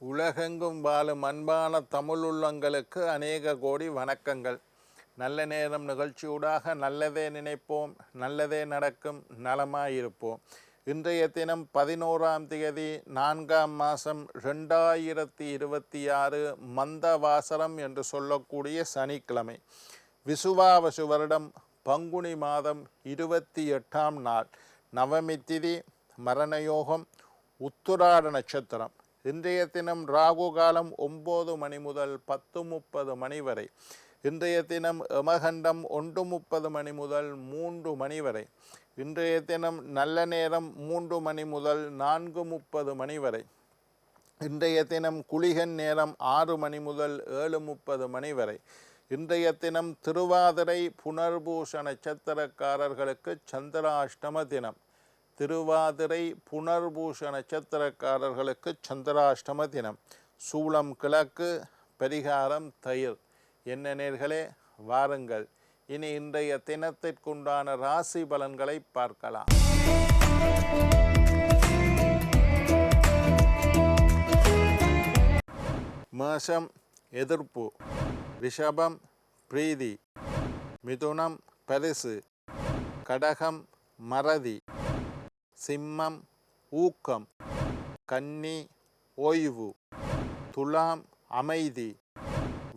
உலகெங்கும் வாழும் அன்பான தமிழுள்ளங்களுக்கு அநேக கோடி வணக்கங்கள். நல்ல நேரம் நிகழ்ச்சியூடாக நல்லதே நினைப்போம், நல்லதே நடக்கும், நலமாயிருப்போம். இன்றைய தினம் 11ஆம் தேதி 4ஆம் மாதம் 2026 மந்தவாசரம் என்று சொல்லக்கூடிய சனிக்கிழமை. விசுவாவசு வருடம் பங்குனி மாதம் 28ஆம் நாள், நவமி திதி, மரணயோகம், உத்திராட நட்சத்திரம். இன்றைய தினம் ராகு காலம் 9 மணி முதல் 10:30 மணி வரை. இன்றைய தினம் யமகண்டம் 1:30 மணி முதல் 3 மணி வரை. இன்றைய தினம் நல்ல நேரம் 3 மணி முதல் 4:30 மணி வரை. இன்றைய தினம் குளிகன் நேரம் 6 மணி முதல் 7:30 மணி வரை. இன்றைய தினம் திருவாதிரை புனர்பூச நட்சத்திரக்காரர்களுக்கு சந்திராஷ்டம தினம். திருவாதிரை புனர்பூச நட்சத்திரக்காரர்களுக்கு சந்திராஷ்டம தினம். சூளம் கிழக்கு, பரிகாரம் தயிர். என்ன நேர்களே, வாருங்கள் இனி இன்றைய தினத்திற்குண்டான ராசி பலன்களை பார்க்கலாம். மேஷம் எதிர்ப்பு, ரிஷபம் பிரீதி, மிதுனம் பரிசு, கடகம் மறதி, சிம்மம் ஊக்கம், கன்னி ஓய்வு, துலாம் அமைதி,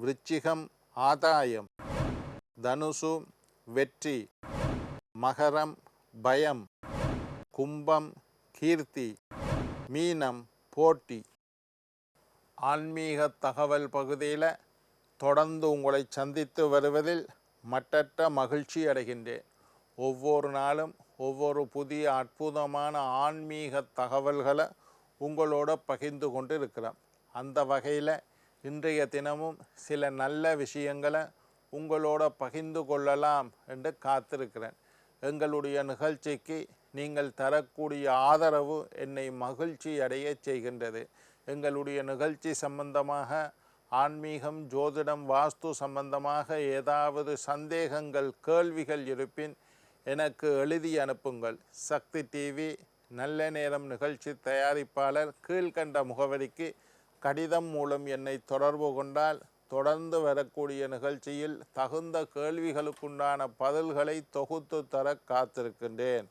விருச்சிகம் ஆதாயம், தனுசு வெற்றி, மகரம் பயம், கும்பம் கீர்த்தி, மீனம் போட்டி. ஆன்மீக தகவல் பகுதியில் தொடர்ந்து உங்களை சந்தித்து வருவதில் மட்டற்ற மகிழ்ச்சி அடைகின்றேன். ஒவ்வொரு நாளும் ஒவ்வொரு புதிய அற்புதமான ஆன்மீக தகவல்களை உங்களோட பகிர்ந்து கொண்டு இருக்கிறோம். அந்த வகையில் இன்றைய தினமும் சில நல்ல விஷயங்களை உங்களோட பகிர்ந்து கொள்ளலாம் என்று காத்திருக்கிறேன். எங்களுடைய நிகழ்ச்சிக்கு நீங்கள் தரக்கூடிய ஆதரவு என்னை மகிழ்ச்சி அடைய செய்கின்றது. எங்களுடைய நிகழ்ச்சி சம்பந்தமாக ஆன்மீகம், ஜோதிடம், வாஸ்து சம்பந்தமாக ஏதாவது சந்தேகங்கள், கேள்விகள் இருப்பின் எனக்கு எழுதி அனுப்புங்கள். சக்தி டிவி நல்ல நேரம் நிகழ்ச்சி தயாரிப்பாளர் கீழ்கண்ட முகவரிக்கு கடிதம் மூலம் என்னை தொடர்பு கொண்டால் தொடர்ந்து வரக்கூடிய நிகழ்ச்சியில் தகுந்த கேள்விகளுக்குண்டான பதில்களை தொகுத்து தர காத்திருக்கின்றேன்.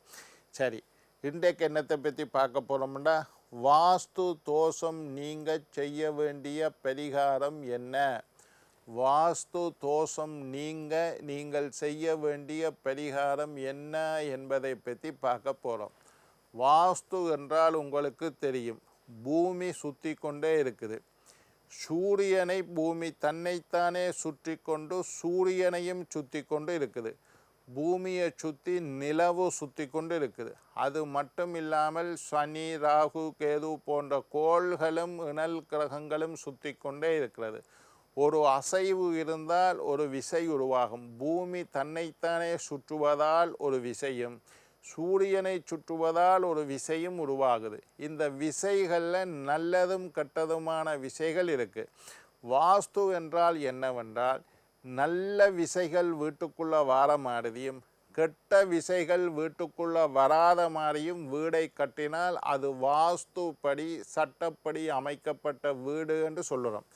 சரி, இன்றைக்கு என்னத்தை பற்றி பார்க்க போகிறோம்னா, வாஸ்து தோஷம் நீங்க செய்ய வேண்டிய பரிகாரம் என்ன? வாஸ்து தோஷம் நீங்கள் செய்ய வேண்டிய பரிகாரம் என்ன என்பதை பற்றி பார்க்க போகிறோம். வாஸ்து என்றால் உங்களுக்கு தெரியும், பூமி சுற்றி கொண்டே இருக்குது. சூரியனை பூமி தன்னைத்தானே சுற்றி கொண்டு சூரியனையும் சுற்றி கொண்டு இருக்குது. பூமியை சுற்றி நிலவு சுற்றி கொண்டு இருக்குது. அது மட்டும் இல்லாமல் சனி, ராகு, கேது போன்ற கோள்களும் இணல் கிரகங்களும் சுற்றி கொண்டே இருக்கிறது. ஒரு அசைவு இருந்தால் ஒரு விசை உருவாகும். பூமி தன்னைத்தானே சுற்றுவதால் ஒரு விசையும், சூரியனை சுற்றுவதால் ஒரு விசையும் உருவாகுது. இந்த விசைகளில் நல்லதும் கெட்டதுமான விசைகள் இருக்குது. வாஸ்து என்றால் என்னவென்றால், நல்ல விசைகள் வீட்டுக்குள்ளே வர மாதிரியும் கெட்ட விசைகள் வீட்டுக்குள்ளே வராத மாதிரியும் வீடை கட்டினால் அது வாஸ்து படி, சட்டப்படி அமைக்கப்பட்ட வீடு என்று சொல்லுறோம்.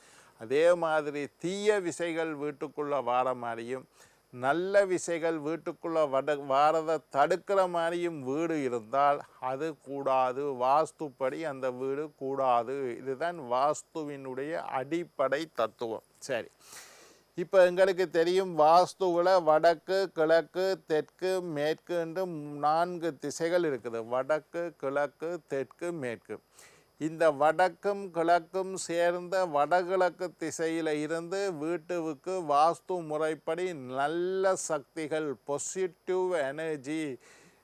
அதே மாதிரி தீய விசைகள் வீட்டுக்குள்ளே வார மாதிரியும் நல்ல விசைகள் வீட்டுக்குள்ளே வாரதை தடுக்கிற மாதிரியும் வீடு இருந்தால் அது கூடாது. வாஸ்துப்படி அந்த வீடு கூடாது. இதுதான் வாஸ்துவினுடைய அடிப்படை தத்துவம். சரி, இப்போ எங்களுக்கு தெரியும், வாஸ்துவில் வடக்கு, கிழக்கு, தெற்கு, மேற்கு என்று 4 திசைகள் இருக்குது. வடக்கு, கிழக்கு, தெற்கு, மேற்கு. இந்த வடக்கும் கிழக்கும் சேர்ந்த வடகிழக்கு திசையில் இருந்து வீட்டுக்கு வாஸ்து முறைப்படி நல்ல சக்திகள், பாசிட்டிவ் எனர்ஜி,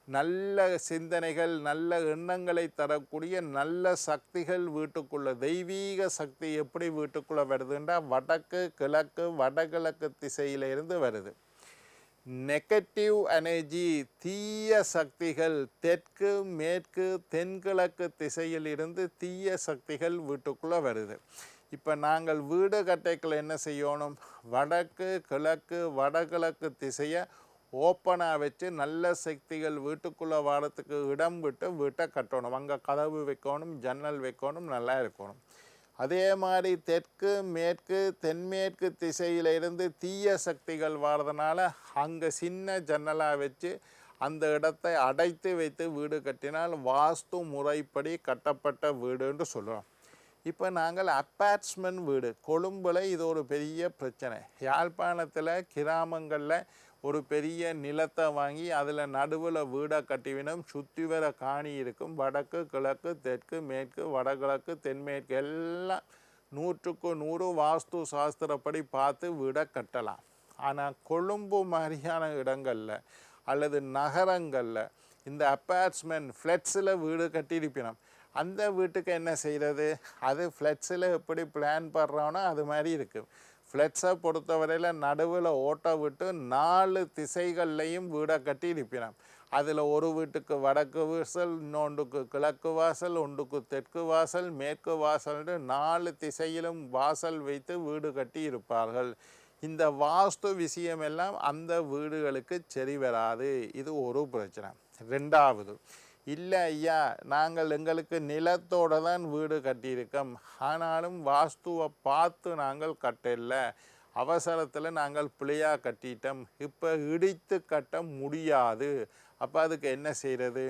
நல்ல சிந்தனைகள், நல்ல எண்ணங்களை தரக்கூடிய நல்ல சக்திகள் வீட்டுக்குள்ள, தெய்வீக சக்தி எப்படி வீட்டுக்குள்ளே வருதுன்றா வடக்கு, கிழக்கு, வடகிழக்கு திசையிலிருந்து வருது. நெகட்டிவ் எனர்ஜி, தீய சக்திகள் தெற்கு, மேற்கு, தென்கிழக்கு திசையில் இருந்து தீய சக்திகள் வீட்டுக்குள்ளே வருது. இப்போ நாங்கள் வீடு கட்டைக்குள்ள என்ன செய்யணும்? வடக்கு, கிழக்கு, வடகிழக்கு திசையை ஓப்பனாக வச்சு நல்ல சக்திகள் வீட்டுக்குள்ளே வாரத்துக்கு இடம் விட்டு வீட்டை கட்டணும். அங்கே கதவு வைக்கணும், ஜன்னல் வைக்கணும், நல்லா இருக்கணும். அதே மாதிரி தெற்கு மேற்கு தென்மேற்கு திசையிலிருந்து தீய சக்திகள் வர்றதுனால அங்கே சின்ன ஜன்னலாக வச்சு அந்த இடத்தை அடைத்து வைத்து வீடு கட்டினால் வாஸ்து முறைப்படி கட்டப்பட்ட வீடுன்னு சொல்கிறோம். இப்போ நாங்கள் அப்பார்ட்மெண்ட் வீடு கொழும்பில் இது ஒரு பெரிய பிரச்சனை. யாழ்ப்பாணத்தில் கிராமங்களில் ஒரு பெரிய நிலத்தை வாங்கி அதில் நடுவில் வீடை கட்டிவினும் சுற்றி வர காணி இருக்கும். வடக்கு கிழக்கு தெற்கு மேற்கு வடகிழக்கு தென்மேற்கு எல்லாம் 100க்கு 100 வாஸ்து சாஸ்திரப்படி பார்த்து வீடை கட்டலாம். ஆனால் கொழும்பு மாதிரியான இடங்களில் அல்லது நகரங்களில் இந்த அப்பார்ட்மெண்ட் ஃப்ளட்ஸில் வீடு கட்டியிருப்பினோம். அந்த வீட்டுக்கு என்ன செய்கிறது? அது ஃப்ளட்ஸில் எப்படி பிளான் பண்ணுறோன்னா அது மாதிரி இருக்குது. ஃப்ளட்ஸை பொறுத்தவரையில் நடுவில் ஓட்ட விட்டு 4 திசைகள்லையும் வீடை கட்டி இருப்பினோம். அதில் ஒரு வீட்டுக்கு வடக்கு வாசல், இன்னொன்றுக்கு கிழக்கு வாசல், ஒன்றுக்கு தெற்கு வாசல், மேற்கு வாசல்னு 4 திசையிலும் வாசல் வைத்து வீடு கட்டி இருப்பார்கள். இந்த வாஸ்து விஷயமெல்லாம் அந்த வீடுகளுக்கு சரி வராது. இது ஒரு பிரச்சனை. ரெண்டாவது, இல்லை ஐயா நாங்கள் எங்களுக்கு நிலத்தோடு தான் வீடு கட்டியிருக்கோம், ஆனாலும் வாஸ்துவை பார்த்து நாங்கள் கட்டல, அவசரத்தில் நாங்கள் பிள்ளையாக கட்டிட்டோம், இப்போ இடித்து கட்ட முடியாது. அப்போ அதுக்கு என்ன செய்கிறது?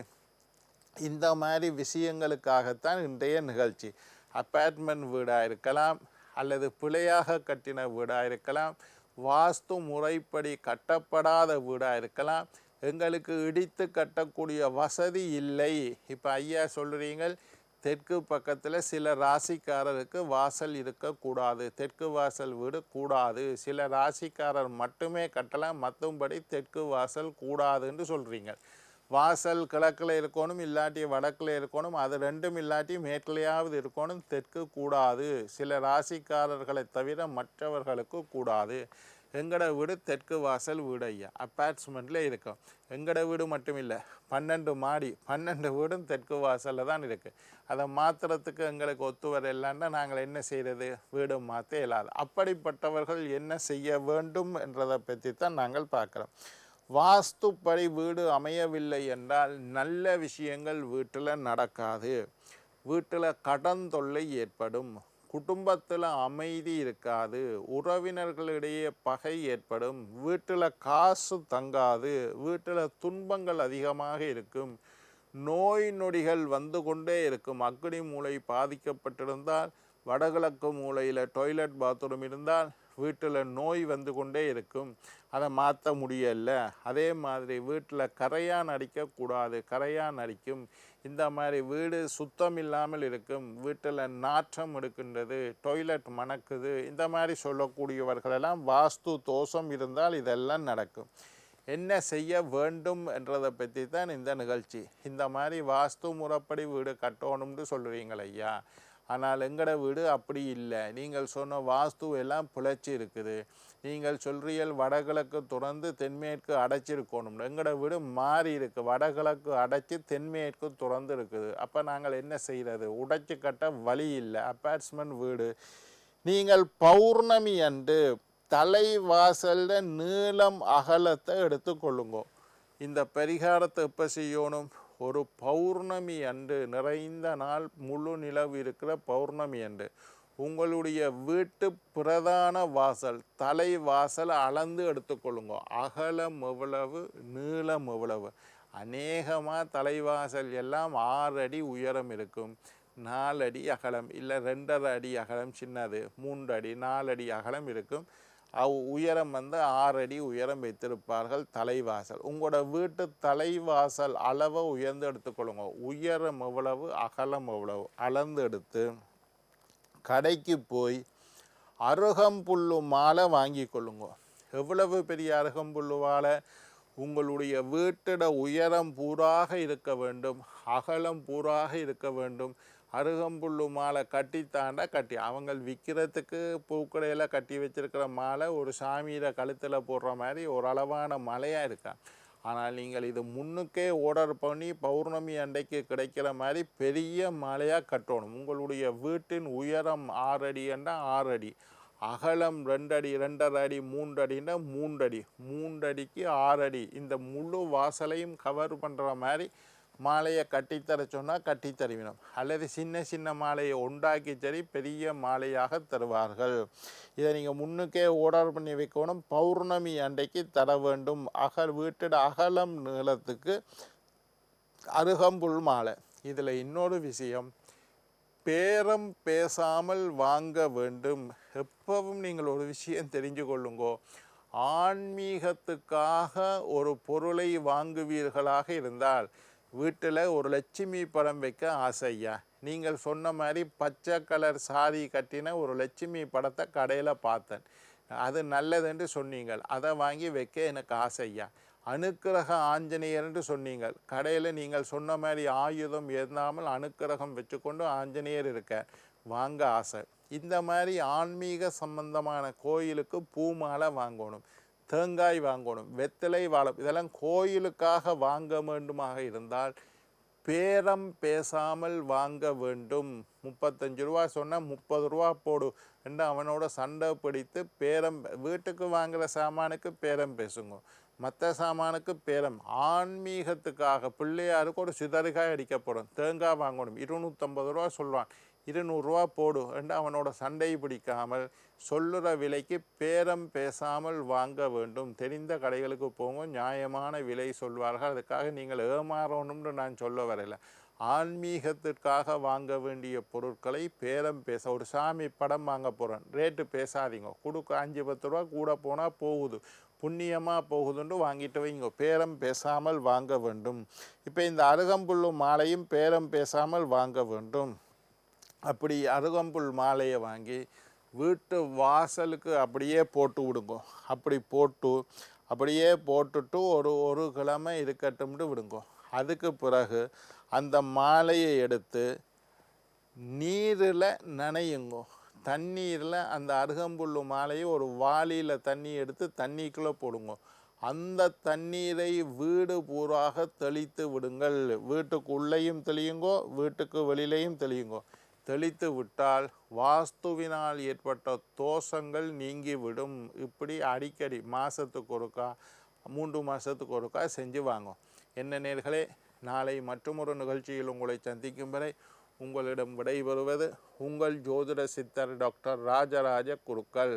இந்த மாதிரி விஷயங்களுக்காகத்தான் இன்றைய நிகழ்ச்சி. அப்பார்ட்மெண்ட் வீடாக இருக்கலாம் அல்லது பிழையாக கட்டின வீடாக இருக்கலாம், வாஸ்து முறைப்படி கட்டப்படாத வீடாக இருக்கலாம், எங்களுக்கு இடித்து கட்டக்கூடிய வசதி இல்லை. இப்போ ஐயா சொல்கிறீங்க தெற்கு பக்கத்தில் சில ராசிக்காரருக்கு வாசல் இருக்கக்கூடாது, தெற்கு வாசல் வீடு கூடாது, சில ராசிக்காரர் மட்டுமே கட்டலாம், மற்றும்படி தெற்கு வாசல் கூடாதுன்னு சொல்கிறீங்க. வாசல் கிழக்கில் இருக்கணும், இல்லாட்டி வடக்கில் இருக்கணும், அது ரெண்டும் இல்லாட்டி மேற்கிலையாவது இருக்கணும், தெற்கு கூடாது, சில ராசிக்காரர்களை தவிர மற்றவர்களுக்கு கூடாது. எங்கட வீடு தெற்கு வாசல் வீடு ஐயா, அப்பார்ட்மெண்ட்டில் இருக்கும். எங்கட வீடு மட்டும் இல்லை, 12 மாடி, 12 வீடும் தெற்கு வாசலில் தான் இருக்குது. அதை மாற்றுறதுக்கு எங்களுக்கு ஒத்து வர இல்லைன்னா நாங்கள் என்ன செய்கிறது? வீடு மாற்ற இயலாது. அப்படிப்பட்டவர்கள் என்ன செய்ய வேண்டும் என்றதை பற்றி தான் நாங்கள் பார்க்குறோம். வாஸ்துப்படி வீடு அமையவில்லை என்றால் நல்ல விஷயங்கள் வீட்டில் நடக்காது. வீட்டில் கடன் தொல்லை ஏற்படும், குடும்பத்தில் அமைதி இருக்காது, உறவினர்களிடையே பகை ஏற்படும், வீட்டில் காசு தங்காது, வீட்டில் துன்பங்கள் அதிகமாக இருக்கும், நோய் நொடிகள் வந்து கொண்டே இருக்கும். அக்னி மூலை பாதிக்கப்பட்டிருந்தால், வடகிழக்கு மூலையில் டாய்லெட் பாத்ரூம் இருந்தால் வீட்டில் நோய் வந்து கொண்டே இருக்கும், அதை மாற்ற முடியல. அதே மாதிரி வீட்டில் கரையான் அடிக்கக்கூடாது, கரையான் அடிக்கும். இந்த மாதிரி வீடு சுத்தம் இல்லாமல் இருக்கும், வீட்டில் நாற்றம் எடுக்கின்றது, டாய்லெட் மணக்குது, இந்த மாதிரி சொல்லக்கூடியவர்களெல்லாம் வாஸ்து தோஷம் இருந்தால் இதெல்லாம் நடக்கும். என்ன செய்ய வேண்டும் என்றதை பற்றி தான் இந்த நிகழ்ச்சி. இந்த மாதிரி வாஸ்து முறைப்படி வீடு கட்டணும்னு சொல்கிறீங்கள் ஐயா, ஆனால் எங்கட வீடு அப்படி இல்லை, நீங்கள் சொன்ன வாஸ்து எல்லாம் பிழைச்சி இருக்குது, நீங்கள் சொல்றீர்கள் வடகிழக்கு துறந்து தென்மேற்கு அடைச்சிருக்கணும், எங்கட வீடு மாறி இருக்கு, வடகிழக்கு அடைச்சி தென்மேற்கு துறந்து இருக்குது. அப்போ நாங்கள் என்ன செய்கிறது? உடைச்சி கட்ட வழி இல்லை. அப்பார்ட்மெண்ட் வீடு நீங்கள் பௌர்ணமி அன்று தலைவாசல்ல நீளம் அகலத்தை எடுத்துக்கொள்ளுங்க. இந்த பரிகாரத்தை எப்போ செய்யணும்? ஒரு பௌர்ணமி அன்று, நிறைந்த நாள், முழு நிலவு இருக்கிற பௌர்ணமி அன்று உங்களுடைய வீட்டு பிரதான வாசல் தலைவாசல் அளந்து எடுத்துக்கொள்ளுங்க. அகலம் எவ்வளவு, நீளம் எவ்வளவு. அநேகமாக தலைவாசல் எல்லாம் 6 அடி உயரம் இருக்கும், 4 அடி அகலம், இல்லை 2.5 அடி அகலம் சின்னது, 3 அடி 4 அடி அகலம் இருக்கும். உயரம் 6 அடி உயரம் வைத்திருப்பார்கள் தலைவாசல். உங்களோட வீட்டு தலைவாசல் அளவை உயர்ந்து எடுத்துக்கொள்ளுங்க. உயரம் எவ்வளவு, அகலம் எவ்வளவு அளந்து எடுத்து கடைக்கு போய் அருகம்புல்லு மாலை வாங்கி கொள்ளுங்க. எவ்வளவு பெரிய அருகம்புல்லு மாலை? உங்களுடைய வீட்டிட உயரம் பூராக இருக்க வேண்டும், அகலம் பூராக இருக்க வேண்டும். அருகம்புல்லு மாலை கட்டித்தாண்டா கட்டி, அவங்க விற்கிறதுக்கு பூக்கடையில் கட்டி வச்சிருக்கிற மாலை ஒரு சாமியில் கழுத்தில் போடுற மாதிரி ஒரு அளவான மலையாக இருக்கா. ஆனால் நீங்கள் இது முன்னுக்கே ஆர்டர் பண்ணி பௌர்ணமி அன்றைக்கு கிடைக்கிற மாதிரி பெரிய மாலையாக கட்டணும். உங்களுடைய வீட்டின் உயரம் 6 அடி என்றால் 6 அடி, அகலம் 2 அடி 2.5 அடி 3 அடின்னா 3 அடி, 3 அடிக்கு 6 அடி, இந்த முழு வாசலையும் கவர் பண்ணுற மாதிரி மாலையை கட்டித்தர சொன்னால் கட்டி தருவினோம், அல்லது சின்ன சின்ன மாலையை உண்டாக்கி சரி பெரிய மாலையாக தருவார்கள். இதை நீங்கள் முன்னுக்கே ஆர்டர் பண்ணி வைக்கணும். பௌர்ணமி அன்றைக்கு தர வேண்டும். வீட்டோட அகலம் நீளத்துக்கு அருகம்புல் மாலை. இதில் இன்னொரு விஷயம், பேரம் பேசாமல் வாங்க வேண்டும். எப்பவும் நீங்கள் ஒரு விஷயம் தெரிஞ்சு கொள்ளுங்கோ, ஆன்மீகத்துக்காக ஒரு பொருளை வாங்குவீர்களாக இருந்தால் வீட்டில் ஒரு லட்சுமி படம் வைக்க ஆசையா, நீங்கள் சொன்ன மாதிரி பச்சை கலர் சாரி கட்டின ஒரு லட்சுமி படத்தை கடையில் பார்த்தேன், அது நல்லதுன்னு சொன்னீங்கள், அதை வாங்கி வைக்க எனக்கு ஆசையா. அனுக்கிரக ஆஞ்சநேயர்ன்னு சொன்னீங்கள், கடையில் நீங்கள் சொன்ன மாதிரி ஆயுதம் ஏந்தாமல் அனுக்கிரகம் வச்சுக்கொண்டு ஆஞ்சநேயர் இருக்க, வாங்க ஆசை. இந்த மாதிரி ஆன்மீக சம்பந்தமான கோயிலுக்கு பூ மாலை வாங்கணும், தேங்காய் வாங்கணும், வெத்தலை வாழை, இதெல்லாம் கோயிலுக்காக வாங்க வேண்டுமாக இருந்தால் பேரம் பேசாமல் வாங்க வேண்டும். 35 ரூபா சொன்னால் 30 ரூபா போடு என்று அவனோட சண்டை பிடித்து பேரம், வீட்டுக்கு வாங்குகிற சாமானுக்கு பேரம் பேசுங்க, மற்ற சாமானுக்கு பேரம். ஆன்மீகத்துக்காக பிள்ளையாருக்கு ஒரு சிதறுகாய் அடிக்கப்படும், தேங்காய் வாங்கணும், 250 ரூபா சொல்லுவான், 200 ரூபா போடு என்று அவனோட சண்டை பிடிக்காமல் சொல்லுற விலைக்கு பேரம் பேசாமல் வாங்க வேண்டும். தெரிந்த கடைகளுக்கு போங்க, நியாயமான விலை சொல்வார்கள். அதுக்காக நீங்கள் ஏமாறணும்னு நான் சொல்ல வரல. ஆன்மீகத்திற்காக வாங்க வேண்டிய பொருட்களை பேரம் பேச, ஒரு சாமி படம் வாங்க போகிறேன், ரேட்டு பேசாதீங்க, கொடுக்க 5-10 ரூபா கூட போனால் போகுது, புண்ணியமாக போகுதுன்னு வாங்கிட்டு வைங்க, பேரம் பேசாமல் வாங்க வேண்டும். இப்போ இந்த அருகம்புல் மாலையும் பேரம் பேசாமல் வாங்க வேண்டும். அப்படி அருகம்புல் மாலையை வாங்கி வீட்டு வாசலுக்கு அப்படியே போட்டு விடுங்க. அப்படி போட்டு அப்படியே போட்டுட்டு ஒரு கிழமை இருக்கட்டும்னு விடுங்க. அதுக்கு பிறகு அந்த மாலையை எடுத்து நீரில் நனையுங்க. தண்ணீரில் அந்த அருகம்புல் மாலையை ஒரு வாளியில் தண்ணி எடுத்து தண்ணிக்குள்ளே போடுங்க. அந்த தண்ணீரை வீடு பூராக தெளித்து விடுங்கள். வீட்டுக்கு உள்ளேயும் தெளியுங்கோ, வீட்டுக்கு வெளியிலையும் தெளியுங்கோ. தெளித்து விட்டால் வாஸ்துவினால் ஏற்பட்ட தோஷங்கள் நீங்கிவிடும். இப்படி அடிக்கடி மாதத்துக்கு ஒருக்கா 3 மாதத்துக்கு ஒருக்கா செஞ்சு வாங்க. என்ன நேர்களே, நாளை மற்றொரு நிகழ்ச்சியில் உங்களை சந்திக்கும் வரை உங்களிடம் விடைபெறுவது உங்கள் ஜோதிட சித்தர் டாக்டர் ராஜராஜ குருக்கள்.